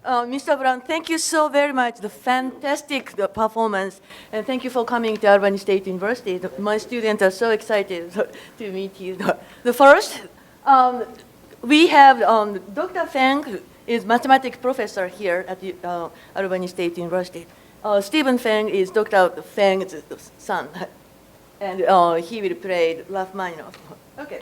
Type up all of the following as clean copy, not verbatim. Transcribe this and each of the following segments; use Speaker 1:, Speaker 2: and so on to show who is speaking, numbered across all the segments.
Speaker 1: Mr. Brown, thank you so very much. The fantastic performance, and thank you for coming to Albany State University. My students are so excited to meet you. The first, we have Dr. Feng is mathematics professor here at the, Albany State University. Stephen Feng is Dr. Feng's son, and he will play Rachmaninoff. Okay.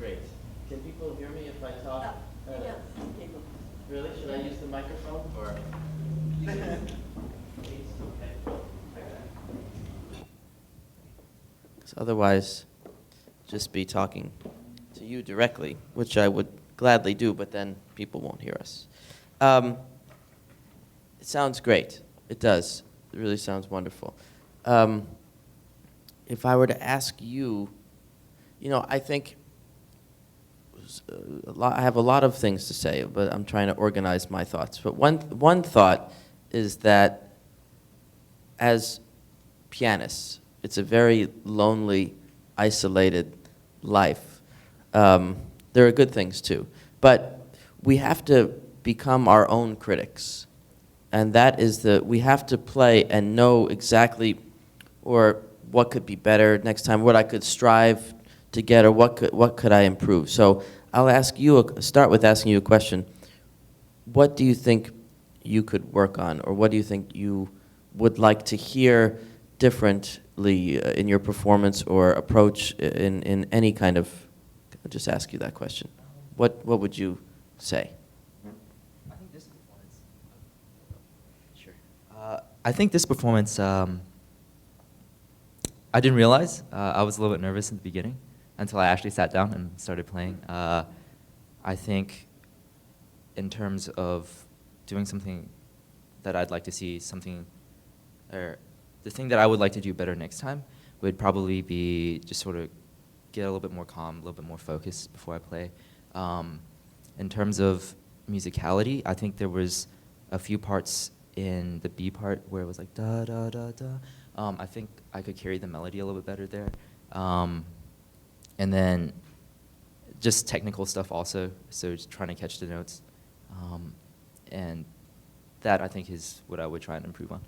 Speaker 2: great. Can people hear me if I talk?
Speaker 1: Yeah.
Speaker 2: Really? Should I use the microphone or? Because otherwise, just be talking to you directly, which I would gladly do, but then people won't hear us. It sounds great. It does. It really sounds wonderful. If I were to ask you, I think I have a lot of things to say, but I'm trying to organize my thoughts. But one thought is that as pianists, it's a very lonely, isolated life. There are good things too, but we have to become our own critics, and that is we have to play and know exactly, or what could be better next time, what I could strive to get, or what could I improve. So I'll start with asking you a question. What do you think you could work on, or what do you think you would like to hear differently in your performance or approach in any kind of? I'll just ask you that question. What would you say?
Speaker 3: I think this performance. Sure. I think this performance. I didn't realize I was a little bit nervous in the beginning until I actually sat down and started playing. I think, in terms of doing something that I'd like to see, or the thing that I would like to do better next time would probably be just sort of get a little bit more calm, a little bit more focused before I play. In terms of musicality, I think there was a few parts in the B part where it was like da da da da. I think I could carry the melody a little bit better there. And then just technical stuff also, so just trying to catch the notes. And that, I think, is what I would try and improve on.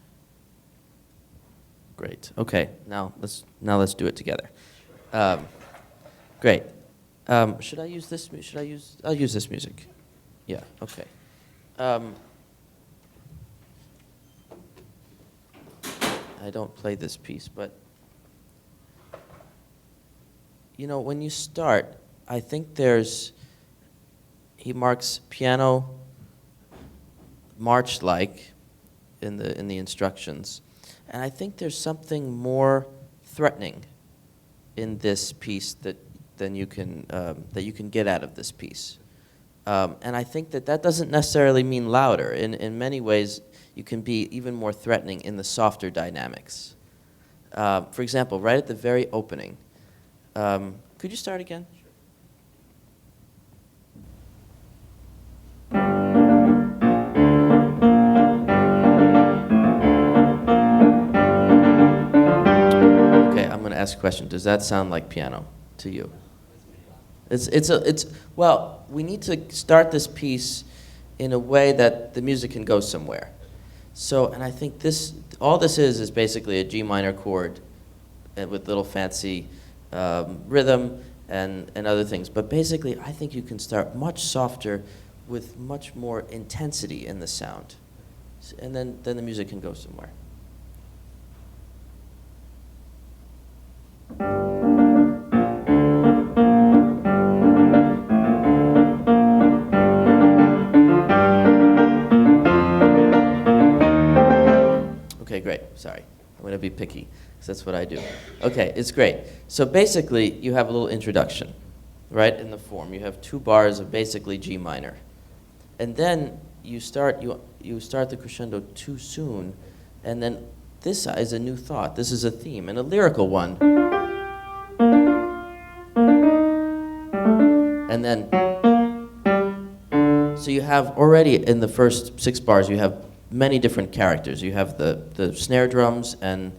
Speaker 2: Great. Okay. Now let's do it together. Great. Should I use this? I'll use this music. Yeah. Okay. I don't play this piece, but when you start, I think he marks piano march-like in the instructions, and I think there's something more threatening in this piece than you can get out of this piece, and I think that doesn't necessarily mean louder. In many ways, you can be even more threatening in the softer dynamics. For example, right at the very opening, could you start again? Okay, I'm going to ask a question. Does that sound like piano to you? Well, we need to start this piece in a way that the music can go somewhere. So, and I think all this is basically a G minor chord with little fancy rhythm and other things. But basically, I think you can start much softer with much more intensity in the sound. And then the music can go somewhere. Okay, great. Sorry. I'm going to be picky, because that's what I do. Okay, it's great. So basically, you have a little introduction, right, in the form. You have 2 bars of basically G minor. And then you start the crescendo too soon, and then this is a new thought. This is a theme, and a lyrical one. And then, so you have already in the first 6 bars, you have many different characters. You have the snare drums and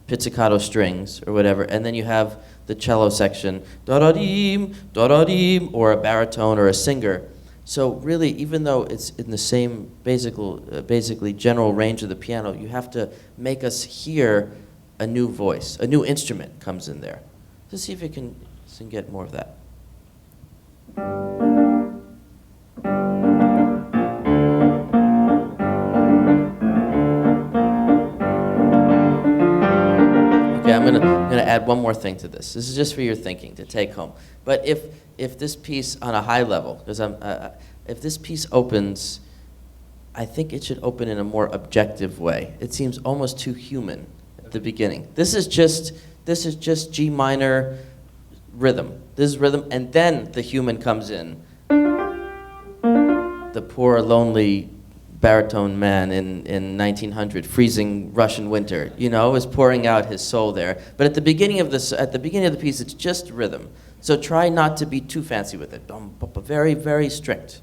Speaker 2: pizzicato strings or whatever, and then you have the cello section, da-da-deem, da-da-deem, or a baritone or a singer. So really, even though it's in the same basically general range of the piano, you have to make us hear a new voice, a new instrument comes in there. Let's see if you can get more of that. Okay, I'm gonna add one more thing to this. This is just for your thinking to take home. But if this piece on a high level, because if this piece opens, I think it should open in a more objective way. It seems almost too human at the beginning. This is just G minor rhythm. This is rhythm, and then the human comes in. The poor, lonely baritone man in 1900, freezing Russian winter, is pouring out his soul there. But at the beginning of the piece, it's just rhythm. So try not to be too fancy with it. Very, very strict.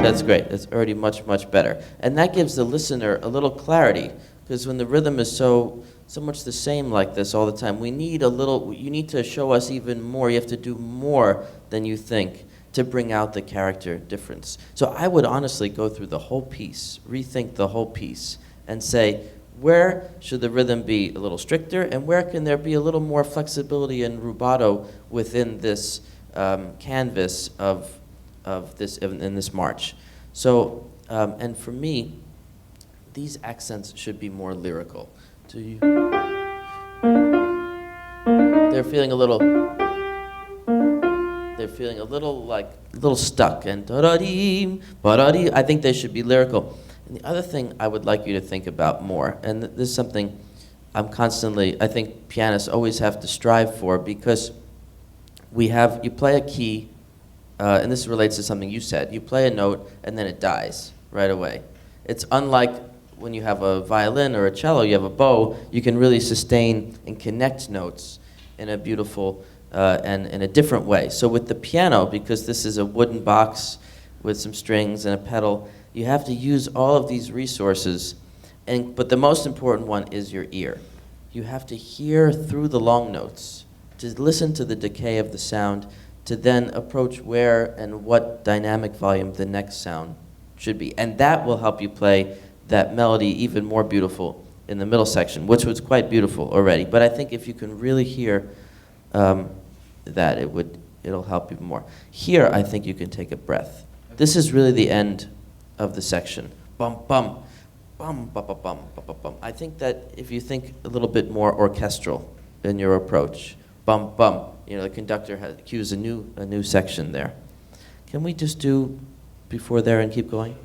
Speaker 2: That's great. That's already much, much better. And that gives the listener a little clarity, because when the rhythm is so much the same like this all the time, you need to show us even more. You have to do more than you think to bring out the character difference. So I would honestly go through the whole piece, rethink the whole piece, and say, where should the rhythm be a little stricter, and where can there be a little more flexibility and rubato within this canvas of this in this march. So, and for me, these accents should be more lyrical. They're feeling a little stuck, and da-da-dee, ba-da-dee. I think they should be lyrical. And the other thing I would like you to think about more, and this is something I think pianists always have to strive for, because you play a key, and this relates to something you said. You play a note, and then it dies right away. It's unlike when you have a violin or a cello, you have a bow, you can really sustain and connect notes in a beautiful and in a different way. So with the piano, because this is a wooden box with some strings and a pedal, you have to use all of these resources, but the most important one is your ear. You have to hear through the long notes, to listen to the decay of the sound, to then approach where and what dynamic volume the next sound should be. And that will help you play that melody even more beautiful in the middle section, which was quite beautiful already. But I think if you can really hear that, it'll help even more. Here, I think you can take a breath. This is really the end of the section. Bum, bum, bum, bum, bum, bum, bum, bum. I think that if you think a little bit more orchestral in your approach, bum, bum, the conductor cues a new section there. Can we just do before there and keep going?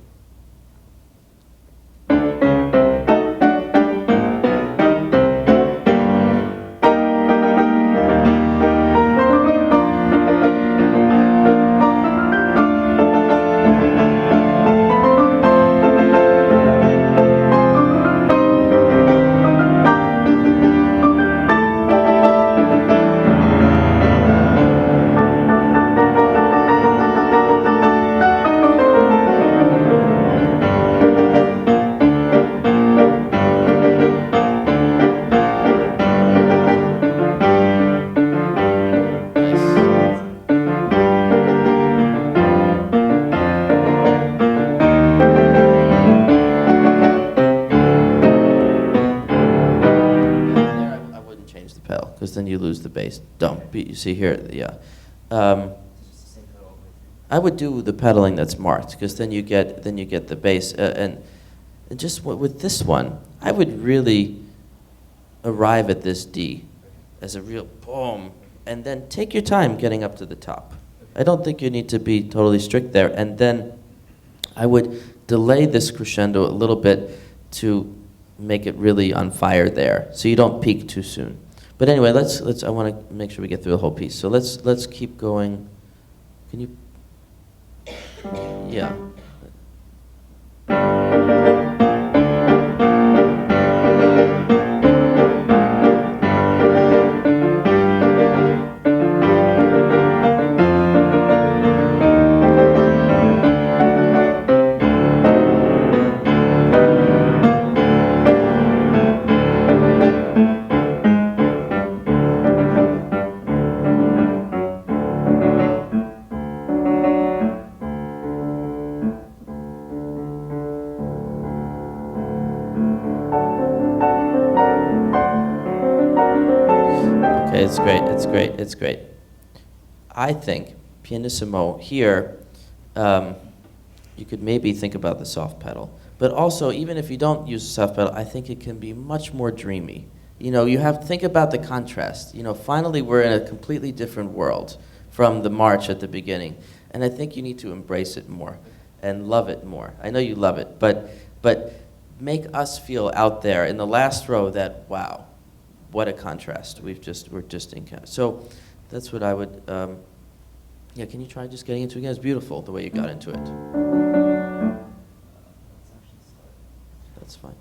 Speaker 2: Then you lose the bass. You see here, yeah. I would do the pedaling that's marked, because then you get the bass. And just with this one, I would really arrive at this D as a real boom, and then take your time getting up to the top. I don't think you need to be totally strict there. And then I would delay this crescendo a little bit to make it really on fire there, so you don't peak too soon. But anyway, I want to make sure we get through the whole piece. So let's keep going. Can you? Yeah. It's great. It's great. I think pianissimo here, you could maybe think about the soft pedal. But also, even if you don't use a soft pedal, I think it can be much more dreamy. You know, you have to think about the contrast. You know, finally we're in a completely different world from the march at the beginning. And I think you need to embrace it more and love it more. I know you love it, but make us feel out there in the last row that, wow, what a contrast. We're just in. So that's what I would, yeah, can you try just getting into it again? It's beautiful the way you got into it. That's fine.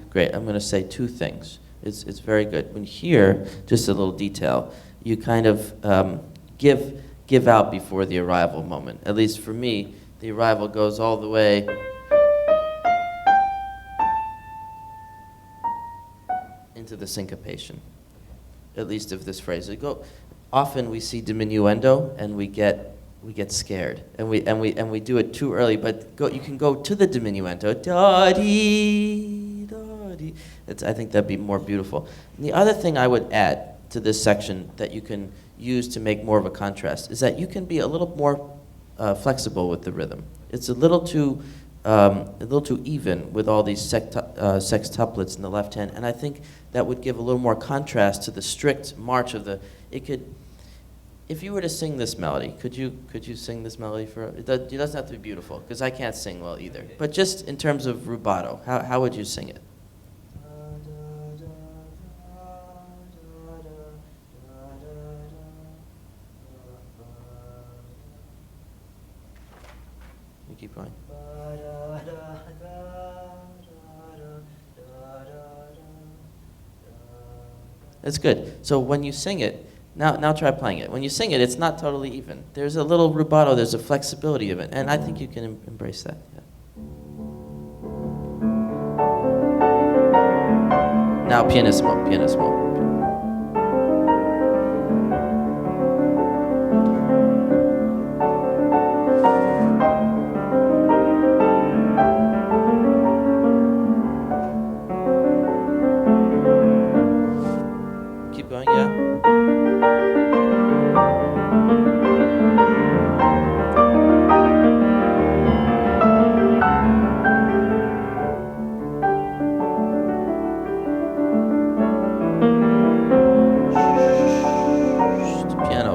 Speaker 2: Great. I'm going to say two things. It's very good. When here, just a little detail, you kind of give out before the arrival moment. At least for me, the arrival goes all the way into the syncopation. At least of this phrase. Often we see diminuendo and we get scared and we do it too early. But you can go to the diminuendo. Da dee. I think that'd be more beautiful. And the other thing I would add to this section that you can use to make more of a contrast is that you can be a little more flexible with the rhythm. It's a little too even with all these sextuplets in the left hand, and I think that would give a little more contrast to the strict march of the. It could, if you were to sing this melody, could you sing this melody for? It doesn't have to be beautiful because I can't sing well either. But just in terms of rubato, how would you sing it? You keep going. That's good. So when you sing it, now try playing it. When you sing it, it's not totally even. There's a little rubato, there's a flexibility of it, and I think you can embrace that. Yeah. Now pianissimo. Keep going, yeah.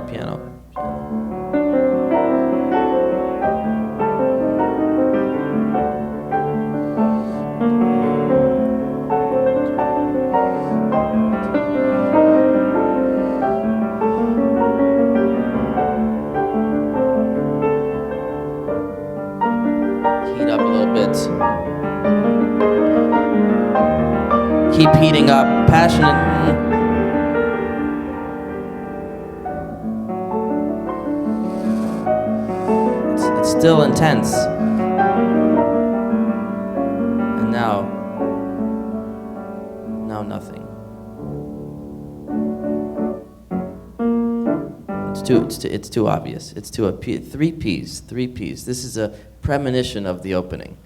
Speaker 2: Piano. Heat up a little bit. Keep heating up, passionate. It's still intense. And now nothing. It's too obvious. It's too three P's. This is a premonition of the opening.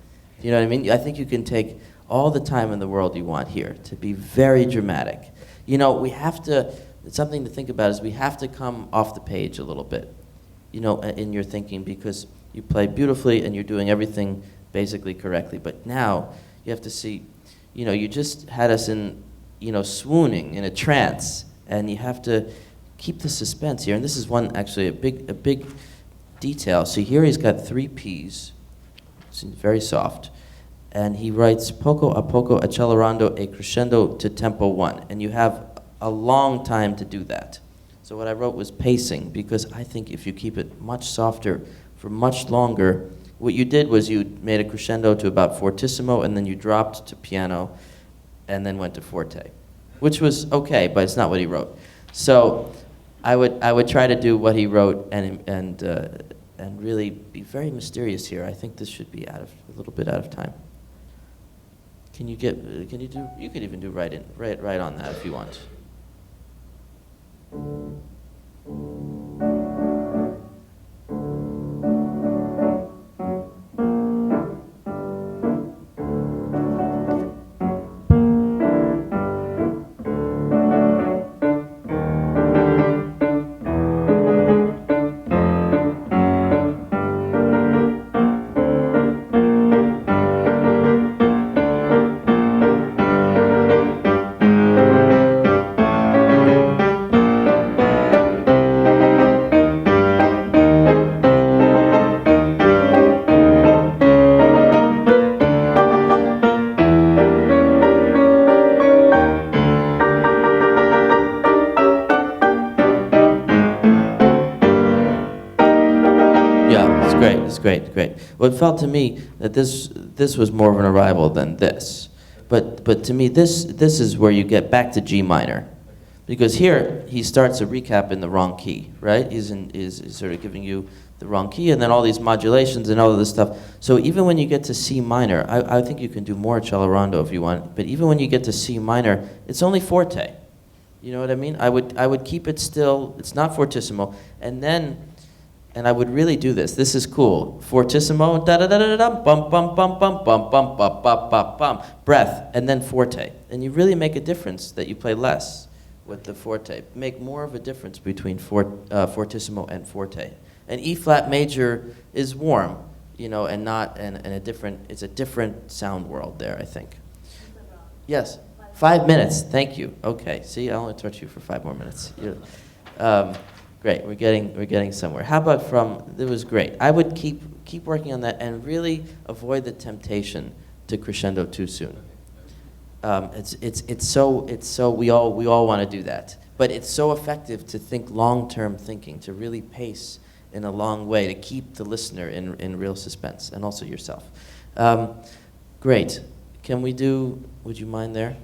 Speaker 2: You know what I mean? I think you can take all the time in the world you want here, to be very dramatic. You know, we have to, something to think about is we have to come off the page a little bit, you know, in your thinking, because you play beautifully and you're doing everything basically correctly. But now you have to see, you know, you just had us in, you know, swooning in a trance, and you have to keep the suspense here. And this is one, actually, a big detail. So here he's got 3 Ps, it's very soft, and he writes poco accelerando e crescendo to tempo 1, and you have a long time to do that. So what I wrote was pacing, because I think if you keep it much softer for much longer, what you did was you made a crescendo to about fortissimo, and then you dropped to piano, and then went to forte, which was okay, but it's not what he wrote. So I would try to do what he wrote and really be very mysterious here. I think this should be a little bit out of time. Can you do? You could even do right on that if you want. Great. Well, it felt to me that this was more of an arrival than this, but to me this is where you get back to G minor, because here he starts a recap in the wrong key, right? He's sort of giving you the wrong key, and then all these modulations and all of this stuff. So even when you get to C minor, I think you can do more accelerando if you want, but even when you get to C minor, it's only forte. You know what I mean? I would keep it still. It's not fortissimo, and I would really do this. This is cool. Fortissimo, da da da da da, bum bum bum bum bum bum bum bum bum bum, breath, and then forte. And you really make a difference that you play less with the forte. Make more of a difference between fortissimo and forte. And E flat major is warm, you know, and not and a different. It's a different sound world there, I think. Yes, 5 minutes. Thank you. Okay. See, I only torture you for 5 more minutes. Great, we're getting somewhere. How about it was great. I would keep working on that and really avoid the temptation to crescendo too soon. It's so we all want to do that, but it's so effective to think long-term thinking, to really pace in a long way, to keep the listener in real suspense, and also yourself. Great. Can we do, would you mind there?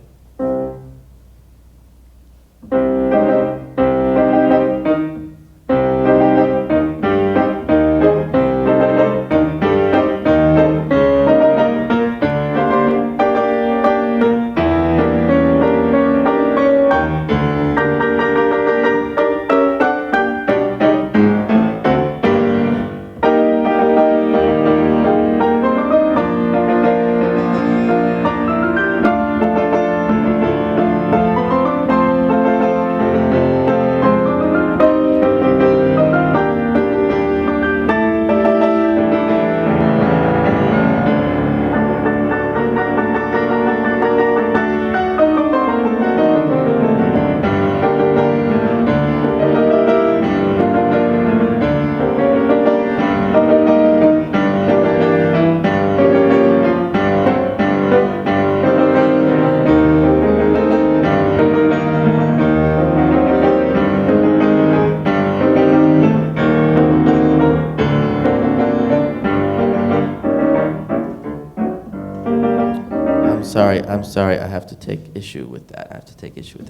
Speaker 2: I'm sorry, I have to take issue with that.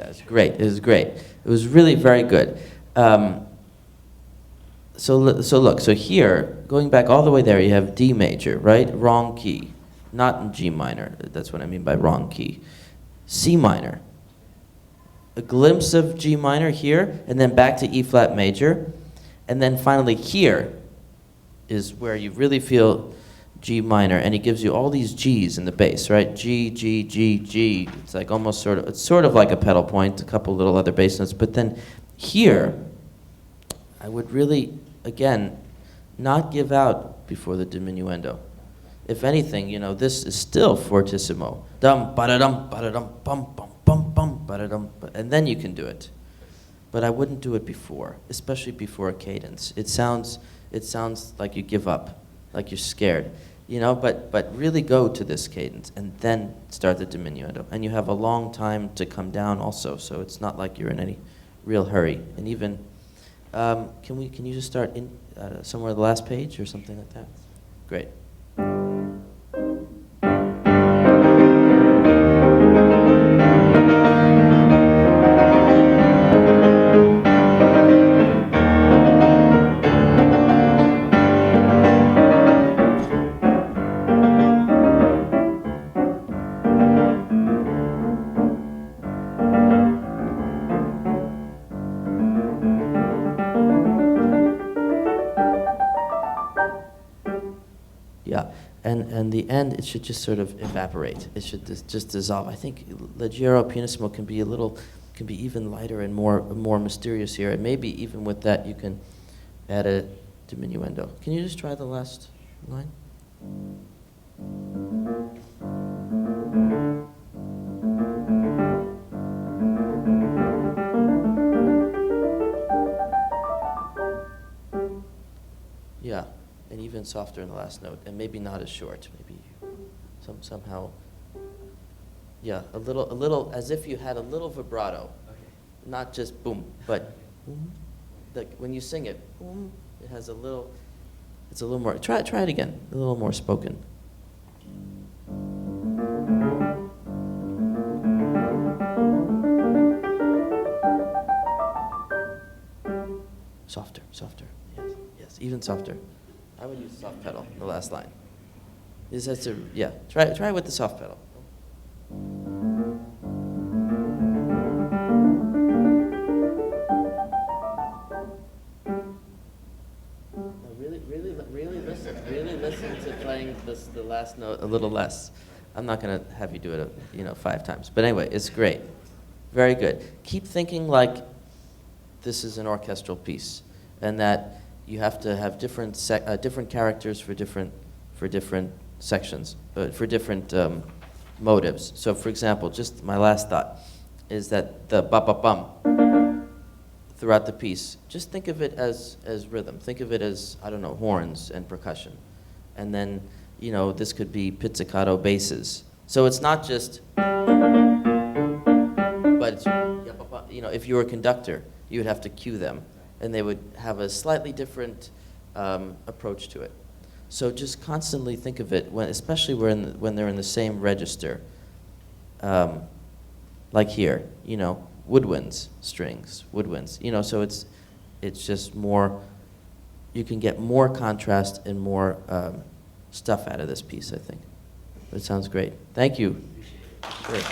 Speaker 2: It's great. It was great. It was really very good. So look, so here, going back all the way there, you have D major, right? Wrong key. Not in G minor. That's what I mean by wrong key. C minor. A glimpse of G minor here, and then back to E flat major. And then finally here is where you really feel G minor, and he gives you all these G's in the bass, right? G, G, G, G. It's like almost it's sort of like a pedal point, a couple little other bass notes. But then here, I would really, again, not give out before the diminuendo. If anything, this is still fortissimo. Dum, ba-da-dum, ba-da-dum, bum, bum, bum, bum, ba-da-dum, and then you can do it. But I wouldn't do it before, especially before a cadence. It sounds like you give up, like you're scared. But really go to this cadence and then start the diminuendo. And you have a long time to come down also, so it's not like you're in any real hurry. And even, can you just start in somewhere the last page or something like that? Great. Yeah, and the end, it should just sort of evaporate. It should just dissolve. I think Leggero pianissimo can be even lighter and more mysterious here. And maybe even with that, you can add a diminuendo. Can you just try the last line? Yeah, and even softer in the last note, and maybe not as short. Maybe somehow. Yeah, a little, as if you had a little vibrato, not just boom, but boom. Like when you sing it, boom, it has a little. It's a little more. Try it again. A little more spoken. Softer. Yes, even softer. I would use the soft pedal, the last line. This has to, yeah, try with the soft pedal. Really listen to playing the last note a little less. I'm not going to have you do it, 5 times. But anyway, it's great. Very good. Keep thinking like this is an orchestral piece, and that you have to have different characters for different sections, for different motives. So, for example, just my last thought is that the ba-ba-bum throughout the piece, just think of it as rhythm. Think of it as, I don't know, horns and percussion. And then, this could be pizzicato basses. So it's not just, but it's, if you were a conductor, you would have to cue them, and they would have a slightly different approach to it. So just constantly think of it, especially when they're in the same register, like here, woodwinds, strings, woodwinds. So it's just more, you can get more contrast and more stuff out of this piece, I think. But it sounds great. Thank you. Great.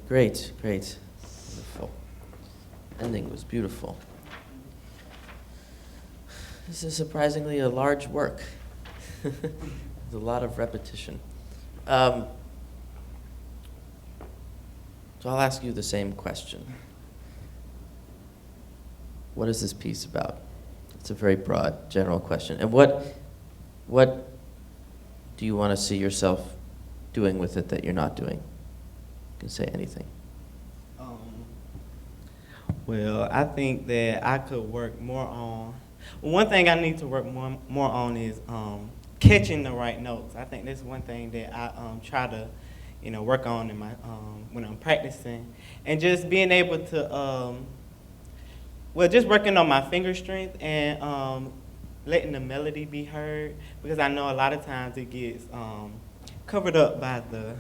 Speaker 2: great, great. Beautiful. Ending was beautiful. This is surprisingly a large work. There's a lot of repetition. So I'll ask you the same question. What is this piece about? It's a very broad, general question. And what do you want to see yourself doing with it that you're not doing? You can say anything.
Speaker 4: Well, I think that I could work more on. One thing I need to work more on is catching the right notes. I think that's one thing that I try to, work on in my when I'm practicing, and just being able to, just working on my finger strength and letting the melody be heard, because I know a lot of times it gets covered up by the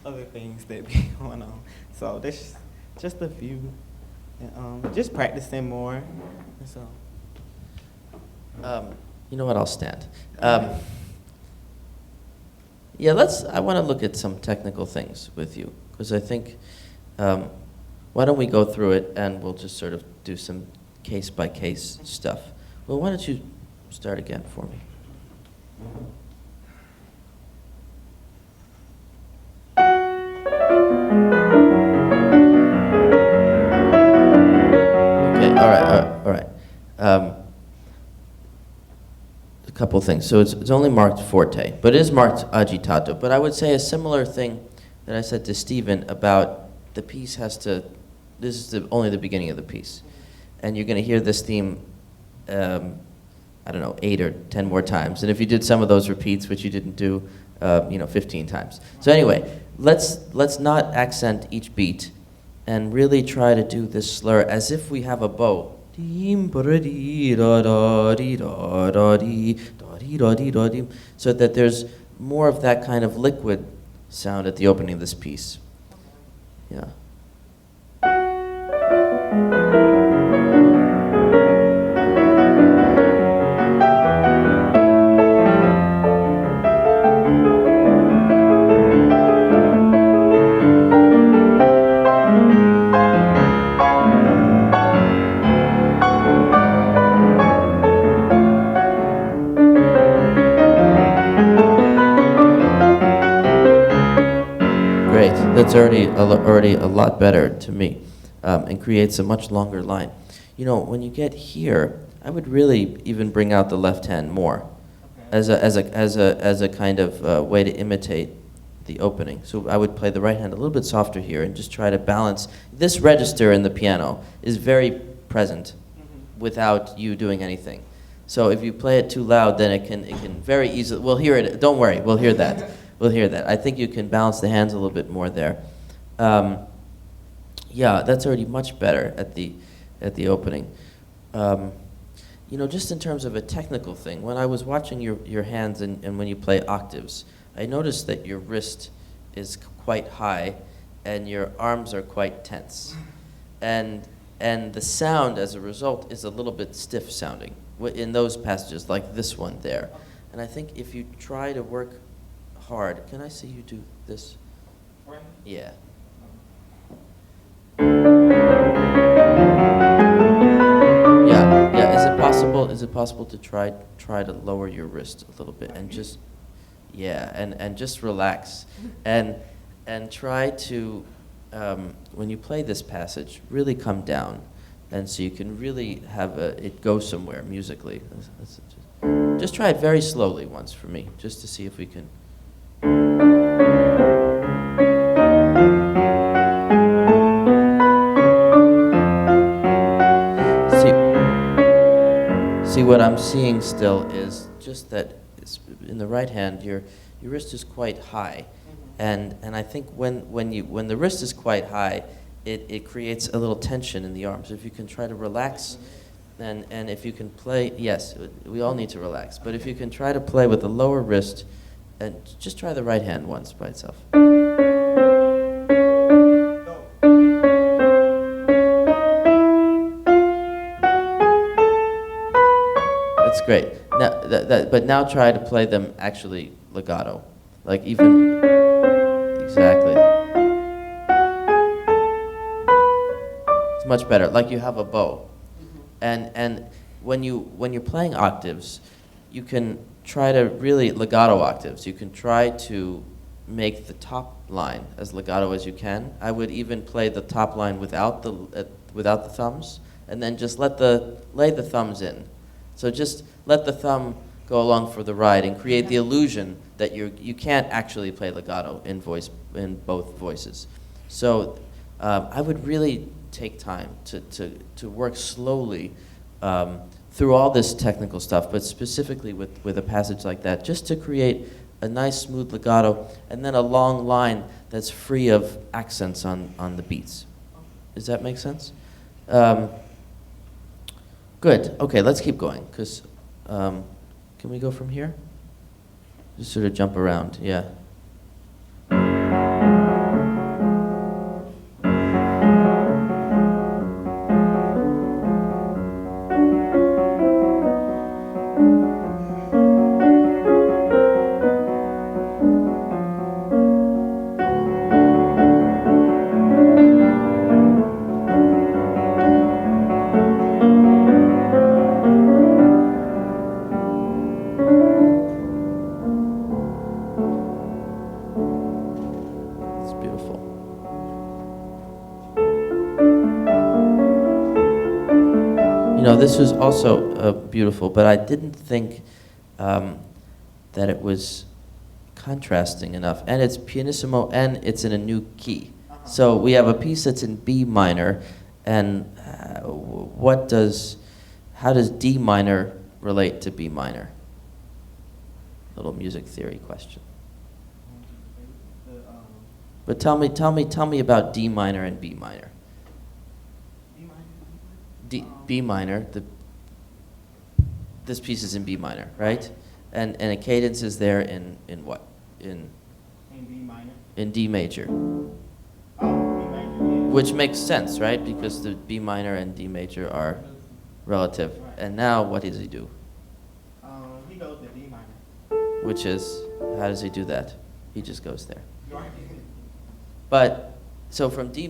Speaker 4: other things that be going on. So that's just a few, and just practicing more. And so.
Speaker 2: You know what? I'll stand. Yeah, I want to look at some technical things with you, because I think, why don't we go through it and we'll just sort of do some case-by-case stuff. Well, why don't you start again for me? Okay, all right. A couple things. So it's only marked forte, but it is marked agitato. But I would say a similar thing that I said to Stephen about the piece has to, this is only the beginning of the piece. And you're going to hear this theme, I don't know, 8 or 10 more times. And if you did some of those repeats, which you didn't do, 15 times. So anyway, let's not accent each beat and really try to do this slur as if we have a bow. So that there's more of that kind of liquid sound at the opening of this piece. Yeah. That's already a lot better to me, and creates a much longer line. When you get here, I would really even bring out the left hand more, as a kind of way to imitate the opening. So I would play the right hand a little bit softer here and just try to balance. This register in the piano is very present without you doing anything. So if you play it too loud, then it can very easily. We'll hear it. Don't worry, we'll hear that. We'll hear that. I think you can balance the hands a little bit more there. Yeah, that's already much better at the opening. Just in terms of a technical thing, when I was watching your hands and when you play octaves, I noticed that your wrist is quite high and your arms are quite tense. And the sound, as a result, is a little bit stiff sounding in those passages, like this one there. And I think if you try to work hard. Can I see you do this? Right. Yeah. Yeah. Is it possible to try to lower your wrist a little bit and just and just relax and try to when you play this passage, really come down, and so you can really have it go somewhere musically. Just try it very slowly once for me, just to see if we can. See, what I'm seeing still is just that in the right hand, your wrist is quite high, and I think when the wrist is quite high, it creates a little tension in the arms. If you can try to relax, and if you can play, yes, we all need to relax, but if you can try to play with the lower wrist. And just try the right hand once by itself. That's great. Now, but now try to play them actually legato, like even exactly. much better. Like you have a bow. And when you're playing octaves, you can try to really legato octaves. You can try to make the top line as legato as you can. I would even play the top line without the thumbs, and then just lay the thumbs in. So just let the thumb go along for the ride and create the illusion that you can't actually play legato in both voices. So I would really take time to work slowly through all this technical stuff, but specifically with a passage like that, just to create a nice smooth legato and then a long line that's free of accents on the beats. Does that make sense? Good. Okay, let's keep going, because can we go from here? Just sort of jump around, yeah. This was also beautiful, but I didn't think that it was contrasting enough. And it's pianissimo, and it's in a new key. So we have a piece that's in B minor, and how does D minor relate to B minor? Little music theory question. But tell me about D minor and B minor. B minor, this piece is in B minor, right? And a cadence is there in what? In B minor. In D major. Oh, B major, yeah. Which makes sense, right? Because the B minor and D major are relative. Right. And now what does he do?
Speaker 4: He goes to D minor.
Speaker 2: Which is, how does he do that? He just goes there. But, so from D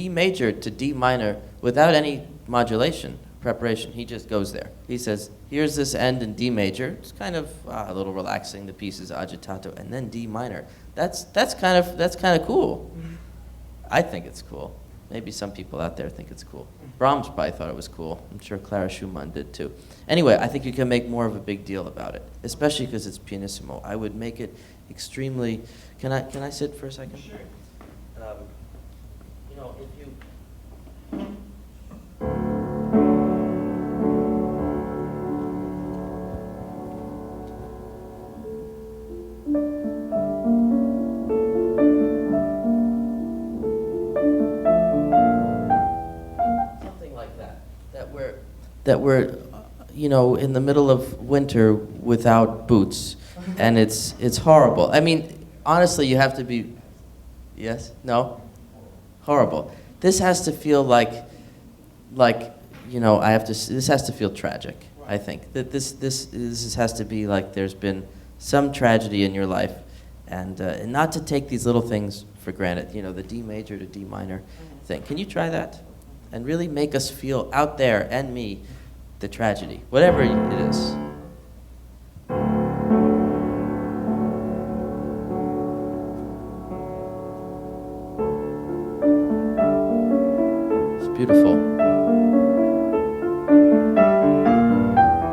Speaker 2: major to D minor, without any modulation, preparation, he just goes there. He says, here's this end in D major. It's kind of a little relaxing. The piece is agitato, and then D minor. That's kind of cool. I think it's cool. Maybe some people out there think it's cool. Brahms probably thought it was cool. I'm sure Clara Schumann did too. Anyway, I think you can make more of a big deal about it, especially because it's pianissimo. I would make it extremely. Can I sit for a second?
Speaker 4: Sure.
Speaker 2: If you. Something like that. That we're in the middle of winter without boots, and it's horrible. I mean, honestly, you have to be. Yes? No? Horrible. This has to feel like this has to feel tragic, I think. That this has to be like there's been some tragedy in your life, and not to take these little things for granted, the D major to D minor thing. Can you try that? And really make us feel out there, and me, the tragedy, whatever it is. Beautiful.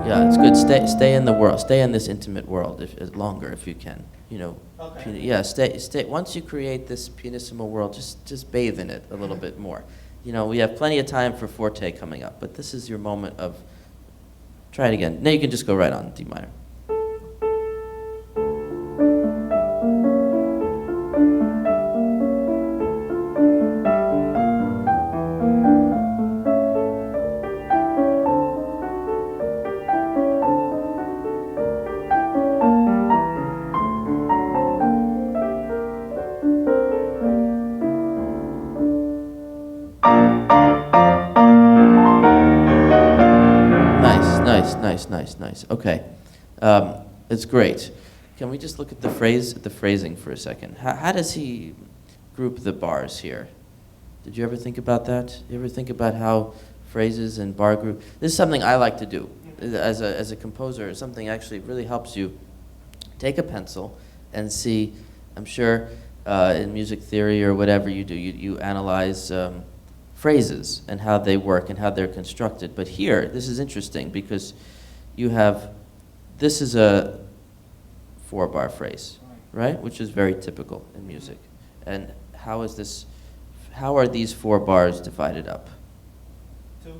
Speaker 2: Yeah, it's good. Stay in the world. Stay in this intimate world longer if you can. Okay. Yeah, stay. Once you create this pianissimo world, just bathe in it a little bit more. We have plenty of time for forte coming up, but this is your moment of. Try it again. Now you can just go right on D minor. Nice. Okay, it's great. Can we just look at the phrasing for a second? How does he group the bars here? Did you ever think about that? You ever think about how phrases and bar group, this is something I like to do as a composer. It's something actually really helps you take a pencil and see, I'm sure in music theory or whatever you do, you analyze phrases and how they work and how they're constructed. But here, this is interesting because you have, this is a 4-bar phrase, right? Which is very typical in music. And how is this, how are these 4 bars divided up?
Speaker 4: 2.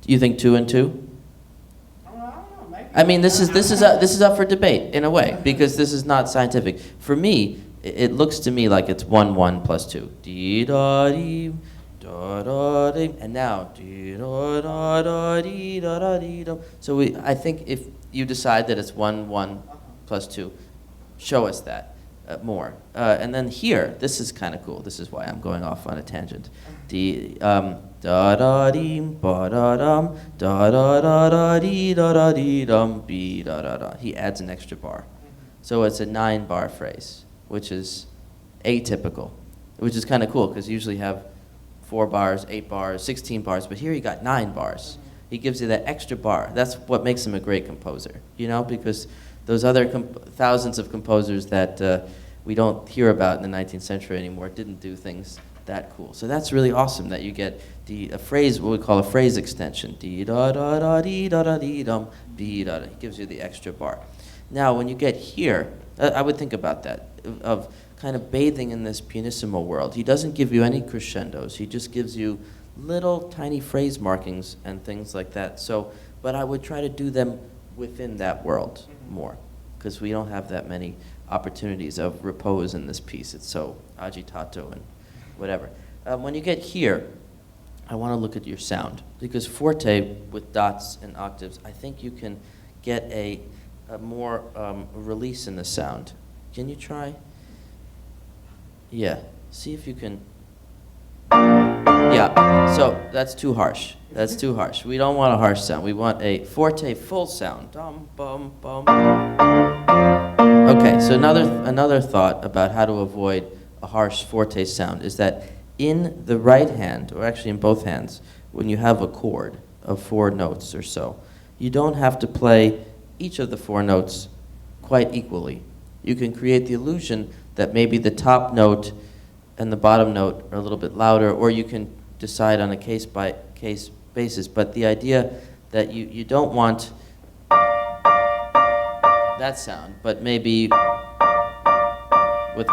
Speaker 2: You think 2 and 2? I mean, this is up for debate in a way because this is not scientific. For me, it looks to me like it's 1 1 plus 2. Dee da dee, da da dee, and now dee da da da dee da da dee da. So I think if you decide that it's 1 1 plus 2, show us that more. And then here, this is kind of cool. This is why I'm going off on a tangent. Da da dee ba da dum da da da da dee da da dee dum be da da da. He adds an extra bar, so it's a 9-bar phrase, which is atypical, which is kind of cool because you usually have 4 bars, 8 bars, 16 bars, but here you got 9 bars. He gives you that extra bar. That's what makes him a great composer, you know, because those other thousands of composers that we don't hear about in the 19th century anymore didn't do things that cool. So that's really awesome that you get a phrase, what we call a phrase extension. Dee da da da dee da da dee dum be da da. He gives you the extra bar. Now when you get here, I would think about that, of kind of bathing in this pianissimo world. He doesn't give you any crescendos. He just gives you little tiny phrase markings and things like that. So, but I would try to do them within that world more, because we don't have that many opportunities of repose in this piece. It's so agitato and whatever. When you get here, I want to look at your sound, because forte with dots and octaves, I think you can get a more release in the sound. Can you try? Yeah, see if you can. Yeah, so that's too harsh. That's too harsh. We don't want a harsh sound. We want a forte full sound. Dum, bum, bum. Okay, so another thought about how to avoid a harsh forte sound is that in the right hand, or actually in both hands, when you have a chord of 4 notes or so, you don't have to play each of the 4 notes quite equally. You can create the illusion that maybe the top note and the bottom note are a little bit louder, or you can decide on a case-by-case basis. But the idea that you don't want that sound, but maybe with,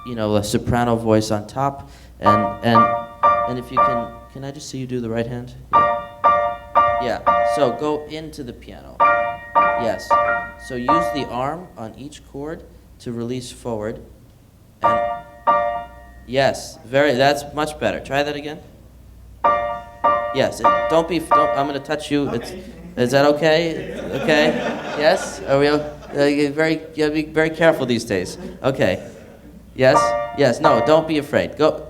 Speaker 2: you know, a soprano voice on top, and if you can I just see you do the right hand? Yeah. So go into the piano. Yes. So use the arm on each chord to release forward, and yes, that's much better. Try that again. Yes. I'm going to touch you.
Speaker 4: Okay.
Speaker 2: Is that okay? Okay. Yes. Are we? You gotta be very careful these days. Okay. Yes. Yes. No. Don't be afraid. Go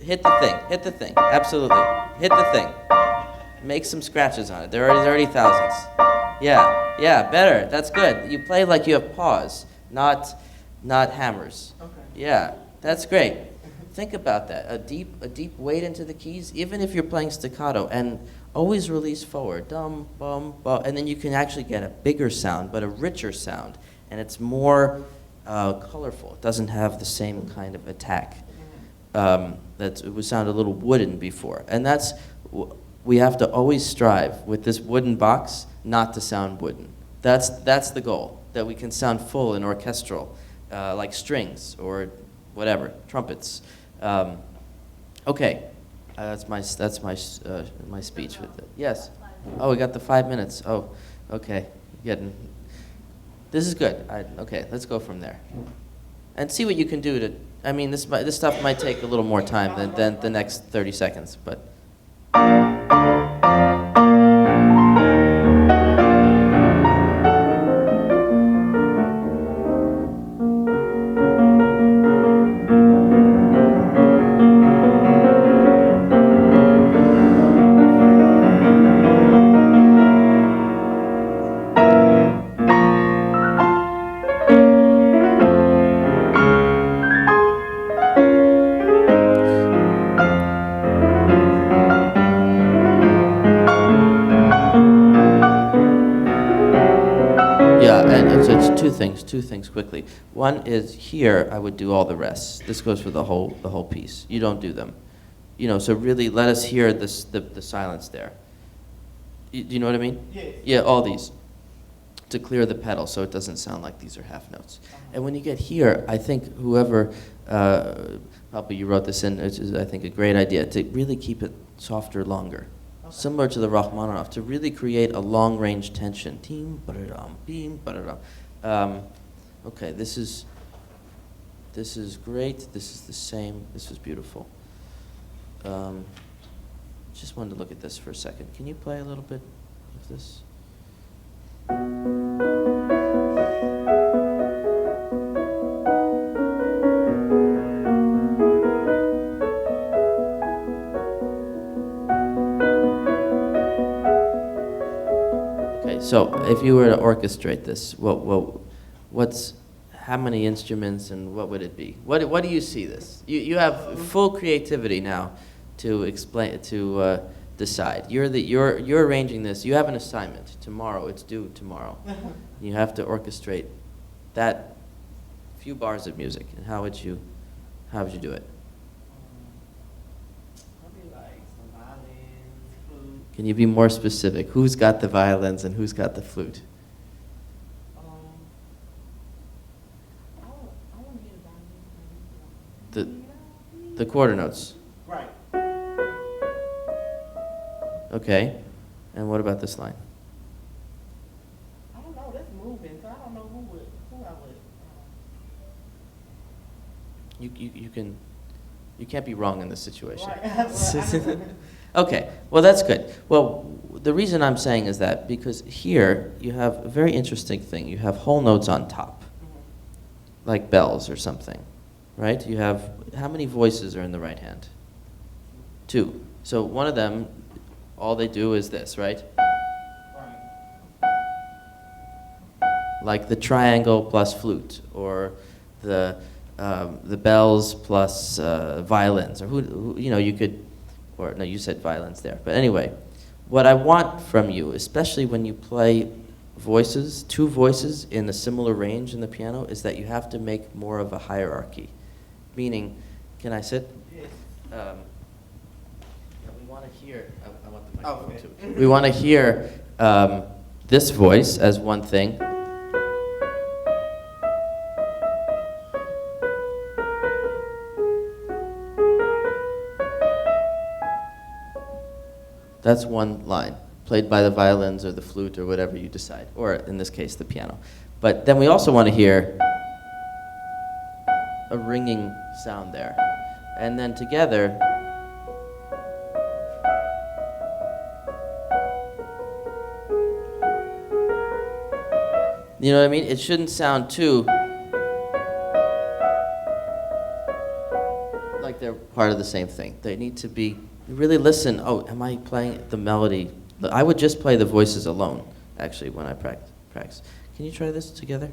Speaker 2: hit the thing. Absolutely. Hit the thing. Make some scratches on it. There's already thousands. Yeah, better. That's good. You play like you have paws, not hammers.
Speaker 4: Okay.
Speaker 2: Yeah, that's great. Think about that. A deep weight into the keys, even if you're playing staccato, and always release forward. Dum, bum, bum, and then you can actually get a bigger sound, but a richer sound, and it's more colorful. It doesn't have the same kind of attack. It would sound a little wooden before, and we have to always strive with this wooden box not to sound wooden. That's the goal, that we can sound full and orchestral, like strings or whatever, trumpets. Okay, that's my speech with it. Yes. Oh, we got the 5 minutes. Oh, okay. This is good. Okay, let's go from there, and see what you can do to. I mean, this stuff might take a little more time than the next 30 seconds, but. two things quickly. One is here, I would do all the rest. This goes for the whole piece. You don't do them. So really let us hear the silence there. Do you know what I mean?
Speaker 4: Yes.
Speaker 2: Yeah, all these. To clear the pedal so it doesn't sound like these are half notes. And when you get here, I think whoever, probably you wrote this in, which is I think a great idea, to really keep it softer longer. Okay. Similar to the Rachmaninoff, to really create a long range tension. Team, ba-da-dum, beam, ba-da-dum. Okay, this is great, this is the same, this is beautiful. Just wanted to look at this for a second. Can you play a little bit of this? Okay, so if you were to orchestrate this, what's how many instruments and what would it be? What do you see this? You have full creativity now to explain to decide. You're arranging this. You have an assignment tomorrow. It's due tomorrow. You have to orchestrate that few bars of music. And how would you do it?
Speaker 4: Probably like some violins, flute.
Speaker 2: Can you be more specific? Who's got the violins and who's got the flute?
Speaker 4: I want to get a violin.
Speaker 2: The quarter notes.
Speaker 4: Right.
Speaker 2: Okay. And what about this line?
Speaker 4: I don't know. That's moving, so I don't know who I would.
Speaker 2: You can't be wrong in this situation.
Speaker 4: Right.
Speaker 2: Okay, well that's good. Well, the reason I'm saying is that because here you have a very interesting thing. You have whole notes on top, like bells or something, right? You have, how many voices are in the right hand? 2. So one of them, all they do is this, right? Like the triangle plus flute, or the bells plus violins, or who you could, or no, you said violins there. But anyway, what I want from you, especially when you play voices, 2 voices in a similar range in the piano, is that you have to make more of a hierarchy. Meaning, can I sit?
Speaker 4: Yes.
Speaker 2: We want to hear, I want the microphone
Speaker 4: Okay.
Speaker 2: too. We want to hear this voice as one thing. That's one line, played by the violins or the flute or whatever you decide, or in this case, the piano. But then we also want to hear a ringing sound there. And then together, you know what I mean? It shouldn't sound too like they're part of the same thing. They need to be, really listen, oh, am I playing the melody? I would just play the voices alone, actually, when I practice. Can you try this together?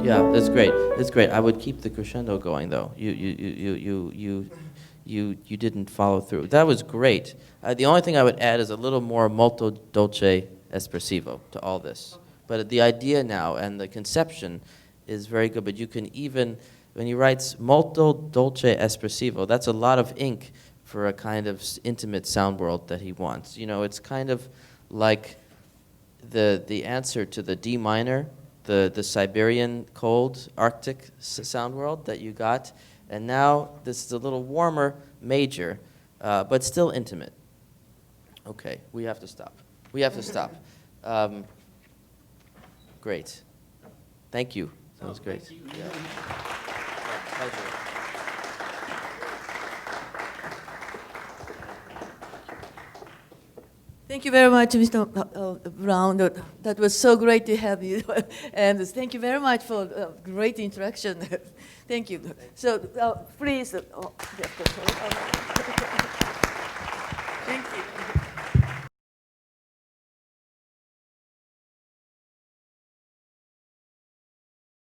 Speaker 2: Yeah, that's great. That's great. I would keep the crescendo going, though. You didn't follow through. That was great. The only thing I would add is a little more molto dolce espressivo to all this. But the idea now and the conception is very good. But you can even, when he writes molto dolce espressivo, that's a lot of ink for a kind of intimate sound world that he wants. It's kind of like the answer to the D minor, the Siberian cold Arctic sound world that you got, and now this is a little warmer major, but still intimate. Okay, we have to stop. Great. Thank you. That was great.
Speaker 4: Thank you.
Speaker 2: Yeah. Pleasure.
Speaker 1: Thank you very much, Mr. Brown. That was so great to have you. And thank you very much for great interaction. Thank you. So please. Thank you.